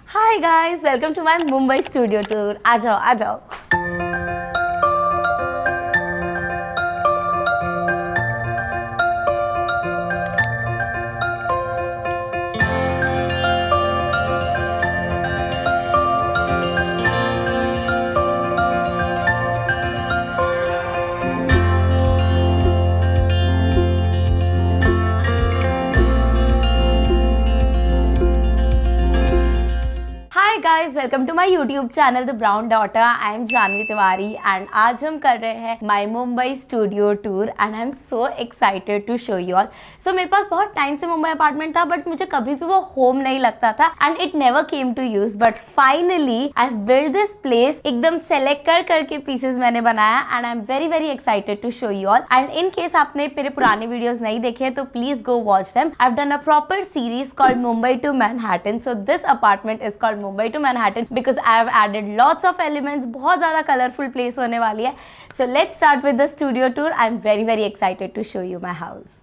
Hi guys, welcome to my Mumbai studio tour. आ जाओ आ जाओ। Hi guys, welcome to my YouTube channel the brown daughter. I am Janvi Tiwari and आज हम कर रहे हैं my Mumbai studio tour and I am so excited to show you all. So मेरे पास बहुत टाइम से मुंबई अपार्टमेंट था बट मुझे कभी भी वो होम नहीं लगता था and it never came to use, but finally I build this place. एकदम सेलेक्ट कर करके पीसेस मैंने बनाया and I am very very excited to show you all. And in case आपने मेरे पुराने वीडियोस नहीं देखे तो please go watch them. I have done a proper series called Mumbai to Manhattan. So this apartment is called Mumbai to Manhattan because I have added lots of elements। बहुत ज़्यादा colourful place होने वाली है। So let's start with the studio tour। I'm very very excited to show you my house।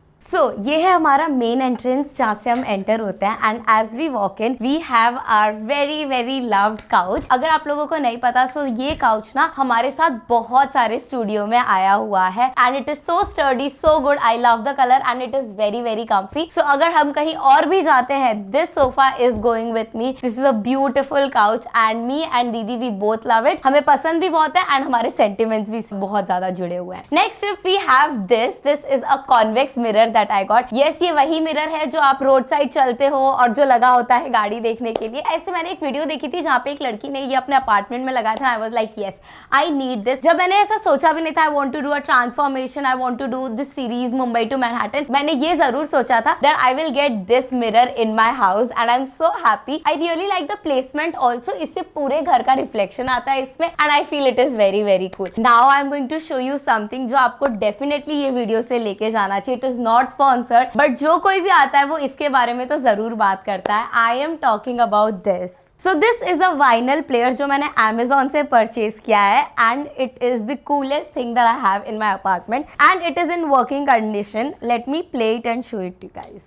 ये है हमारा main entrance जहाँ से हम एंटर होते हैं and as we walk in we have our very very loved couch. अगर आप लोगों को नहीं पता ये काउच ना हमारे साथ बहुत सारे स्टूडियो में आया हुआ है and it is so sturdy, so good. I love the colour and it is very very comfy. So अगर हम कहीं और भी जाते हैं this sofa is going with me. This is a beautiful couch and me and didi we both love it. हमें पसंद भी बहुत है एंड हमारे सेंटिमेंट्स भी बहुत ज्यादा जुड़े हुए हैं। Next we have this is a convex mirror that I got. Yes, ये वही मिरर है जो आप रोड साइड चलते हो और जो लगा होता है गाड़ी देखने के लिए। ऐसे मैंने एक वीडियो देखी थी जहाँ पे एक लड़की ने ये अपने अपार्टमेंट में लगाया था। I was like yes I need this. जब मैंने ऐसा सोचा भी नहीं था I want to do a transformation, I want to do this series Mumbai to Manhattan, मैंने ये जरूर सोचा था that I will get this mirror in my house and I am so happy. I really like the placement also. इससे पूरे घर का reflection आता है इसमें and I feel it is very very cool. Now I am going to show you something जो आपको definitely ये वीडियो से लेके जाना चाहिए। It is not sponsored but जो कोई भी आता है वो इसके बारे में तो जरूर बात करता है। I am talking about this. So this is a vinyl player जो मैंने Amazon से परचेज किया है and it is the coolest thing that I have in my apartment and it is in working condition. Let me play it and show it to you guys.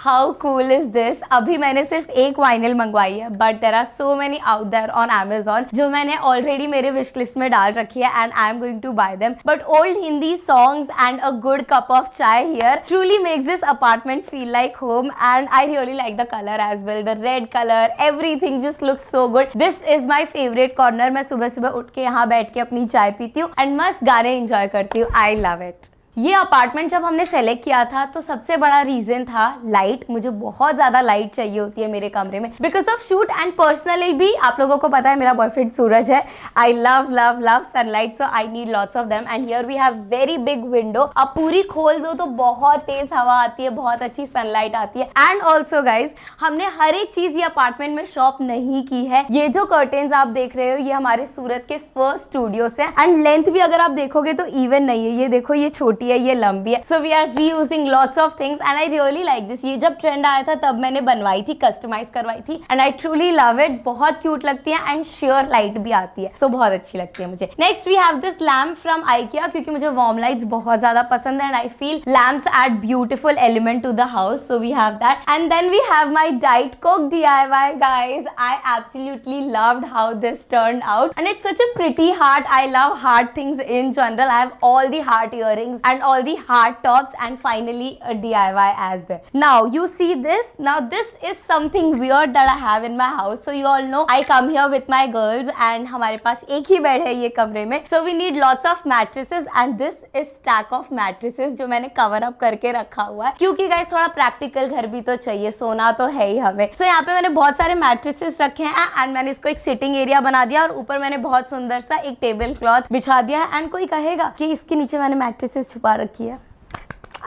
How cool is this. अभी मैंने सिर्फ एक vinyl मंगवाई है but there are so many out there on Amazon जो मैंने already मेरे wish list में डाल रखी है and I am going to buy them. But old Hindi songs and a good cup of chai here truly makes this apartment feel like home and I really like the colour as well. The red colour, everything just looks so good. This is my favourite corner. मैं सुबह सुबह उठ के यहाँ बैठ के अपनी चाय पीती हूँ एंड मस्त गाने इंजॉय करती हूँ। I love it. ये अपार्टमेंट जब हमने सेलेक्ट किया था तो सबसे बड़ा रीजन था लाइट। मुझे बहुत ज्यादा लाइट चाहिए होती है मेरे कमरे में because of shoot and personally भी आप लोगों को पता है मेरा बॉयफ्रेंड सूरज है। I love love love sunlight so I need lots of them and here we have very big window. अब पूरी खोल दो तो बहुत तेज हवा आती है, बहुत अच्छी सनलाइट आती है। एंड ऑल्सो गाइज हमने हर एक चीज ये अपार्टमेंट में शॉप नहीं की है। ये जो कर्टेन्स आप देख रहे हो ये हमारे सूरत के फर्स्ट स्टूडियो से एंड लेंथ भी अगर आप देखोगे तो इवन नहीं है। ये देखो ये छोटी है, ये लंबी है। So we are reusing lots of things and I really like this. ये जब ट्रेंड आया था तब मैंने बनवाई थी, कस्टमाइज करवाई थी and I truly love it. बहुत क्यूट लगती है एंड शेयर लाइट भी आती है सो बहुत अच्छी लगती है मुझे। Next we have this lamp from IKEA क्योंकि मुझे वार्म लाइट्स बहुत ज्यादा पसंद है and I feel lamps add beautiful element to the house. So we have that and then we have my diet coke DIY guys. I absolutely loved how this turned out and it's such a pretty heart. I love heart things in general. I have all the heart earrings and all the heart tops and finally a DIY as well. Now you see this. Now this is something weird that I have in my house. So you all know I come here with my girls and हमारे पास एक ही bed है ये कमरे में। So we need lots of mattresses and this is stack of mattresses जो मैंने cover up करके रखा हुआ है क्योंकि guys थोड़ा practical घर भी तो चाहिए, सोना तो है ही हमें। So यहाँ पे मैंने बहुत सारे mattresses रखे हैं and मैंने इसको एक sitting area बना दिया और ऊपर मैंने बहुत सुंदर सा एक टेबल क्लॉथ बिछा दिया है एंड कोई कहेगा कि इसके नीचे मैंने mattresses छुपा रखी है।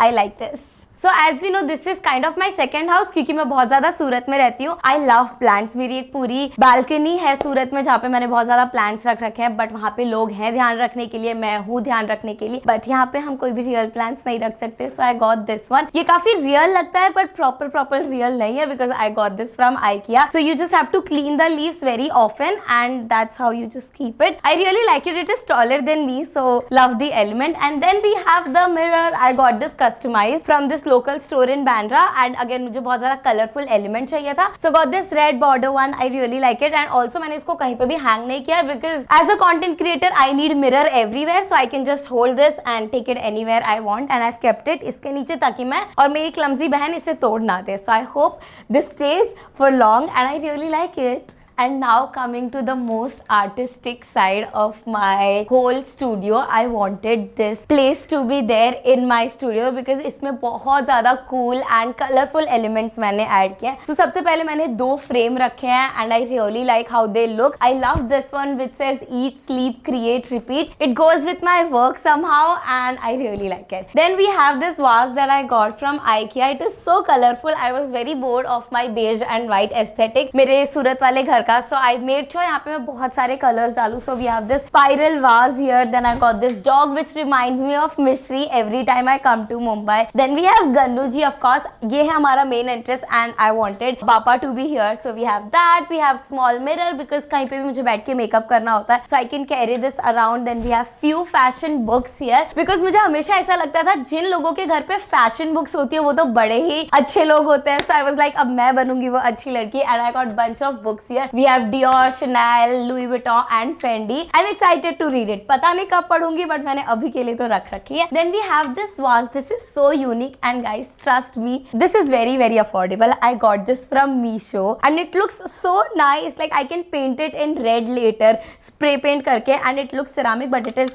I like this. So as we know this is kind of my second house क्योंकि मैं बहुत ज्यादा सूरत में रहती हूँ। I love plants. मेरी एक पूरी बालकनी है सूरत में जहाँ पे मैंने बहुत ज्यादा प्लांट्स रख रखे हैं बट वहाँ पे लोग हैं ध्यान रखने के लिए, मैं हूँ ध्यान रखने के लिए, बट यहाँ पे हम कोई भी रियल प्लांट्स नहीं रख सकते। सो आई गॉट दिस वन। ये काफी रियल लगता है बट प्रॉपर रियल नहीं है because I got this from IKEA. So you just have to clean the leaves very often and that's how you just keep it. I really like it. It is taller than me, so love the element. And then we have the mirror. I got this customized from this local store in Bandra, and again मुझे बहुत ज़्यादा colourful element चाहिए था, so got this red border one. I really like it, and also मैंने इसको कहीं पे भी हैंग नहीं किया because as a content creator I need mirror everywhere, so I can just hold this and take it anywhere I want, and I've kept it इसके नीचे ताकि मैं और मेरी क्लमजी बहन इसे तोड़ ना दे. So I hope this stays for long, and I really like it. And now coming to the most artistic side of my whole studio, I wanted this place to be there in my studio because इसमें बहुत ज़्यादा cool and colorful elements मैंने add किए हैं. So सबसे पहले मैंने 2 frame रखे हैं and I really like how they look. I love this one which says eat, sleep, create, repeat. It goes with my work somehow and I really like it. Then we have this vase that I got from IKEA. It is so colorful. I was very bored of my beige and white aesthetic मेरे सूरत वाले घर का, so I made sure यहाँ पे मैं बहुत सारे colors डालूँ. So we have this spiral vase here. Then I got this dog which reminds me of Mishri every time I come to Mumbai. Then we have Gannu ji, of course. ये है हमारा main interest and I wanted Papa to be here. So we have that. We have small mirror because कहीं पे भी मुझे बैठ के makeup करना होता है. So I can carry this around. Then we have few fashion books here because मुझे हमेशा ऐसा लगता था जिन लोगों के घर पे fashion books होती है वो तो बड़े ही अच्छे लोग होते हैं. So I was like अब मैं बनूंगी वो अच्छी लड़की, and I got bunch of books here. We have Dior, Chanel, Louis Vuitton and Fendi. I'm excited to read it. पता नहीं कब पढ़ूंगी but मैंने अभी के लिए तो रख रखी है. Then we have this vase. This is so unique and guys trust me, this is very affordable. I got this from Meesho and it looks so nice. Like I can paint it in red later, spray paint करके, and it looks ceramic but it is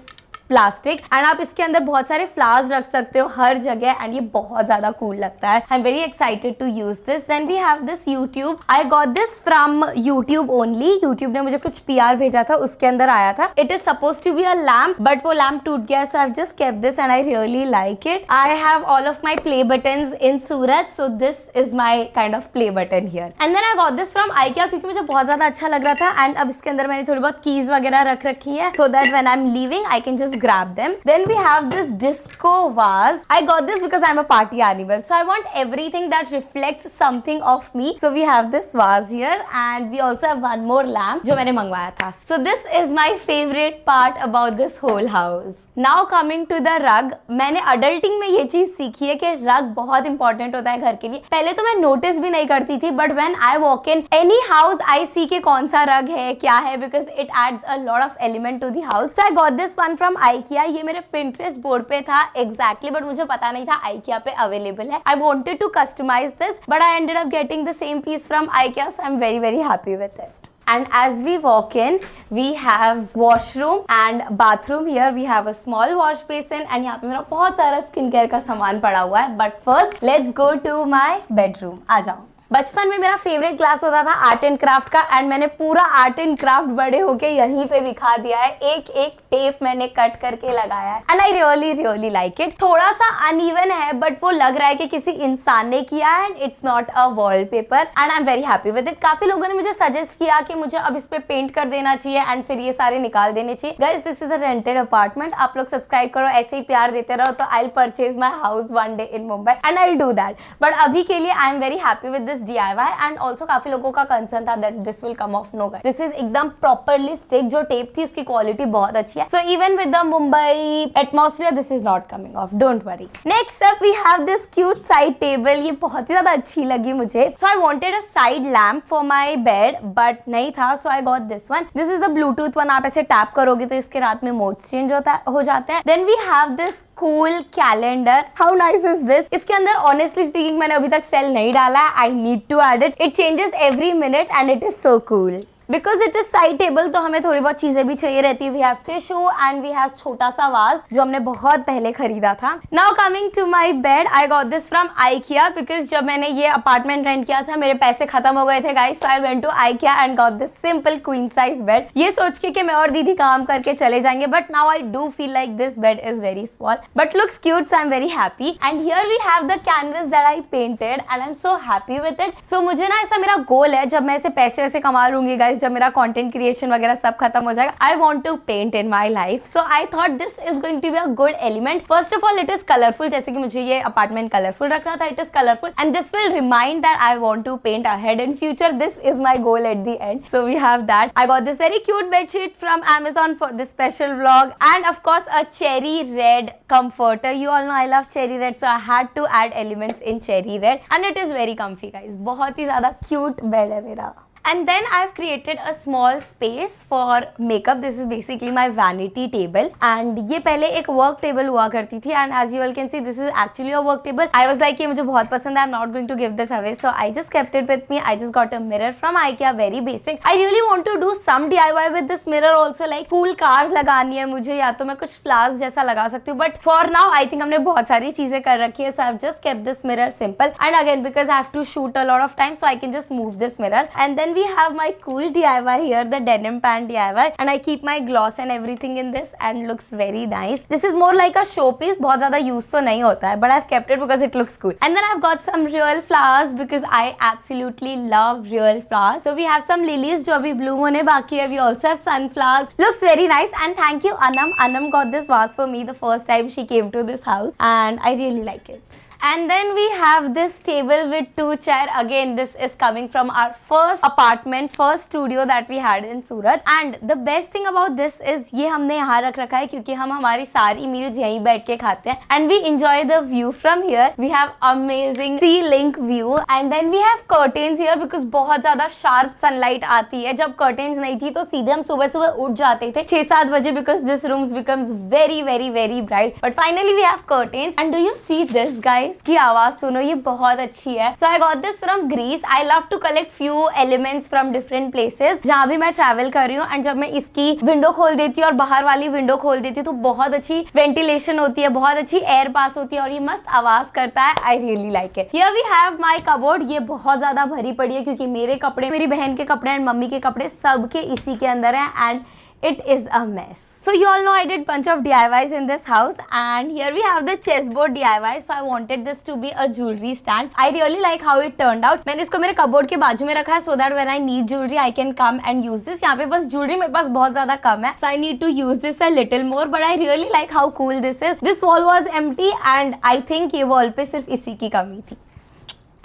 plastic and आप इसके अंदर बहुत सारे flowers रख सकते हो हर जगह एंड ये बहुत ज्यादा कूल लगता है. I am very excited to use this. Then we have this YouTube. I got this from YouTube only. YouTube ने मुझे कुछ PR भेजा था, उसके अंदर आया था. It is suppose to be a lamp but वो लैम्प टूट गया, so I have just kept this and I really like it. I have all of my play buttons in Surat, so this is my kind of play button here. And then I got this from IKEA क्योंकि मुझे बहुत ज्यादा अच्छा लग रहा था and अब इसके अंदर मैंने थोड़ी बहुत कीज वगैरह रख रखी है so that when I am leaving I can just grab them. Then we have this disco vase. I got this because I'm a party animal, so I want everything that reflects something of me. So we have this vase here and we also have one more lamp जो मैंने मंगवाया था. So this is my favorite part about this whole house. Now coming to the rug. मैंने adulting में ये चीज सीखी है कि rug बहुत important होता है घर के लिए. पहले तो मैं notice भी नहीं करती थी but when I walk in any house I see कि कौन सा rug है क्या है because it adds a lot of element to the house. So I got this one from IKEA. ये मेरे Pinterest बोर्ड पे था exactly but मुझे पता नहीं था IKEA पे available है. I wanted to customize this but I ended up getting the same piece from IKEA, so I'm very happy with it. And as we walk in, we have washroom and bathroom. Here we have a small wash basin and यहाँ पे मेरा बहुत सारा skin care का सामान पड़ा हुआ है. But first, let's go to my bedroom. आ जाओ. बचपन में मेरा फेवरेट क्लास होता था आर्ट एंड क्राफ्ट का एंड मैंने पूरा आर्ट एंड क्राफ्ट बड़े होके यहीं पे दिखा दिया है. एक एक टेप मैंने कट करके लगाया है and I really like it. थोड़ा सा अनइवन है बट वो लग रहा है कि किसी इंसान ने किया है and it's not a wallpaper and I am very happy with it. काफी लोगों ने मुझे सजेस्ट किया कि मुझे अब इस पे पेंट कर देना चाहिए एंड फिर ये सारे निकाल देने चाहिए. Guys this is a rented apartment. आप लोग सब्सक्राइब करो, ऐसे ही प्यार देते रहो तो I will purchase my house one day in Mumbai and I will do that. But अभी के लिए I am very happy with this DIY and also काफी लोगों का कंसर्न था that this will come off. No guys, this is एकदम properly stick. जो tape थी उसकी क्वालिटी बहुत अच्छी है. So even with the Mumbai atmosphere this is not coming off, don't worry. Next up we have this cute side table. ये बहुत ही ज्यादा अच्छी लगी मुझे. So I wanted a side lamp for my bed but नहीं था, so I got this one. This is the Bluetooth one. आप ऐसे टैप करोगे तो इसके रात में मोड्स चेंज हो जाते हैं. Then we have this cool calendar. How nice is this? इसके अंदर honestly speaking मैंने अभी तक सेल नहीं डाला है. I need to add it. It changes every minute and it is so cool. Because it is side table तो हमें थोड़ी बहुत चीजें भी चाहिए रहती है. We have tissue and we have छोटा सा वाज जो हमने बहुत पहले खरीदा था. Now coming to my bed. I got this from IKEA because जब मैंने ये अपार्टमेंट रेंट किया था मेरे पैसे खत्म हो गए थे guys. So I went to IKEA and got this simple queen size bed. ये सोच के कि मैं और दीदी काम करके चले जाएंगे but now I do feel like this bed is very small but looks cute. So I am very happy and here we have the canvas that I painted and I am so happy with it. So मुझे ना ऐसा मेरा गोल है जब मैं ऐसे पैसे वैसे कमा लूंगी गाइस, जब मेरा कंटेंट क्रिएशन वगैरह सब खत्म हो जाएगा, I want to paint in my life. So I thought this is going to be a good element. First of all it is colourful, जैसे कि मुझे ये अपार्टमेंट कलरफुल रखना था. It is colourful and this will remind that I want to paint ahead in future. This is my goal at the end. So we have that. I got this very cute bedsheet from Amazon for this special vlog, and of course a cherry red comforter. You all know I love cherry red, so I had to add elements in cherry red, and it is very comfy guys. बहुत ही ज़्यादा cute bed है मेरा. And then I've created a small space for makeup. This is basically my vanity table. And ये पहले एक work table हुआ करती थी. And as you all can see, this is actually a work table. I was like, ये मुझे बहुत पसंद है. I'm not going to give this away. So I just kept it with me. I just got a mirror from IKEA, very basic. I really want to do some DIY with this mirror also. Like cool cars लगानी है मुझे, या तो मैं कुछ flowers जैसा लगा सकती हूँ. But for now, I think हमने बहुत सारी चीजें कर रखी है. So I've just kept this mirror simple. And again, because I have to shoot a lot of time, so I can just move this mirror. And then we have my cool DIY here, the denim pant DIY, and I keep my gloss and everything in this and looks very nice. This is more like a showpiece. बहुत ज़्यादा use तो नहीं होता है, but I've kept it because it looks cool. And then I've got some real flowers because I absolutely love real flowers. So we have some lilies जो अभी bloom होने बाकी है. We also have sunflowers. Looks very nice. And thank you Anam. Anam got this vase for me the first time she came to this house, and I really like it. And then we have this table with 2 chairs. Again, this is coming from our first apartment, first studio that we had in Surat. And the best thing about this is ये हमने यहाँ रख रखा है क्योंकि हम हमारी सारी meals यहीं बैठ के खाते हैं. And we enjoy the view from here. We have amazing sea link view. And then we have curtains here because बहुत ज़्यादा sharp sunlight आती है. जब curtains नहीं थी तो सीधे हम सुबह सुबह उठ जाते थे 6-7 बजे because this room becomes very very very bright. But finally we have curtains. And do you see this guys? की आवाज सुनो, ये बहुत अच्छी है. So I got this from Greece. I love to collect few elements from different places जहाँ भी मैं ट्रैवल कर रही हूँ. एंड जब मैं इसकी विंडो खोल देती हूँ और बाहर वाली विंडो खोल देती हूँ तो बहुत अच्छी वेंटिलेशन होती है, बहुत अच्छी एयर पास होती है और ये मस्त आवाज करता है. I really like it. Here we have my cupboard. ये बहुत ज्यादा भरी पड़ी है क्योंकि मेरे कपड़े, मेरी बहन के कपड़े एंड मम्मी के कपड़े सबके इसी के अंदर है. And it is a mess. So you all know I did bunch of DIYs in this house, and here we have the chessboard DIY. So I wanted this to be a jewelry stand. I really like how it turned out. मैंने इसको मेरे cupboard के बाजू में रखा है so that when I need jewelry I can come and use this. यहाँ पे बस jewelry मेरे पास बहुत ज़्यादा कम है, so I need to use this a little more. But I really like how cool this is. This wall was empty and I think ये wall पे सिर्फ इसी की कमी थी.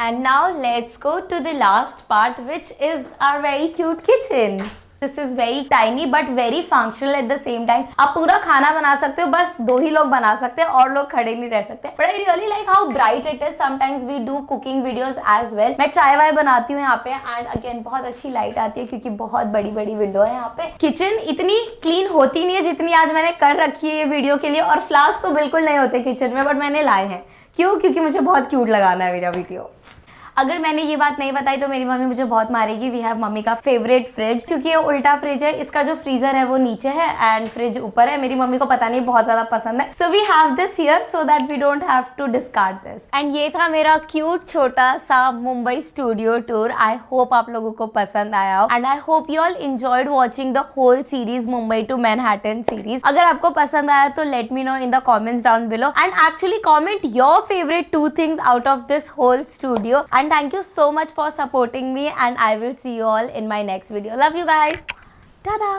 And now let's go to the last part, which is our very cute kitchen. This is very tiny but very functional at the same time. आप पूरा खाना बना सकते हो, बस 2 ही लोग बना सकते हैं और लोग खड़े नहीं रह सकते. But I really like how bright it is. Sometimes we do cooking videos as well. मैं चाय वाय बनाती हूँ यहाँ पे, and again बहुत अच्छी लाइट आती है क्योंकि बहुत बड़ी बड़ी विंडो है यहाँ पे. किचन इतनी क्लीन होती नहीं है जितनी आज मैंने कर रखी है ये वीडियो के लिए. और फ्लावर्स तो बिल्कुल नहीं होते किचन में, बट मैंने लाए हैं. क्यों? क्योंकि मुझे बहुत क्यूट लगाना है मेरा वीडियो. अगर मैंने ये बात नहीं बताई तो मेरी मम्मी मुझे बहुत मारेगी. वी हैव मम्मी का फेवरेट फ्रिज, क्योंकि ये उल्टा फ्रिज है. इसका जो फ्रीजर है वो नीचे है एंड फ्रिज ऊपर है. मेरी मम्मी को पता नहीं बहुत ज्यादा पसंद है. So we have this here so that we don't have to discard this. And ये था मेरा क्यूट छोटा सा Mumbai studio tour. I hope आप लोगों को पसंद आया हो, and I hope you all enjoyed watching the whole series Mumbai to Manhattan series. अगर आपको पसंद आया तो let me know in the comments down below, and actually comment your favourite 2 things out of this whole studio. And thank you so much for supporting me, and I will see you all in my next video. Love you guys. Ta-da.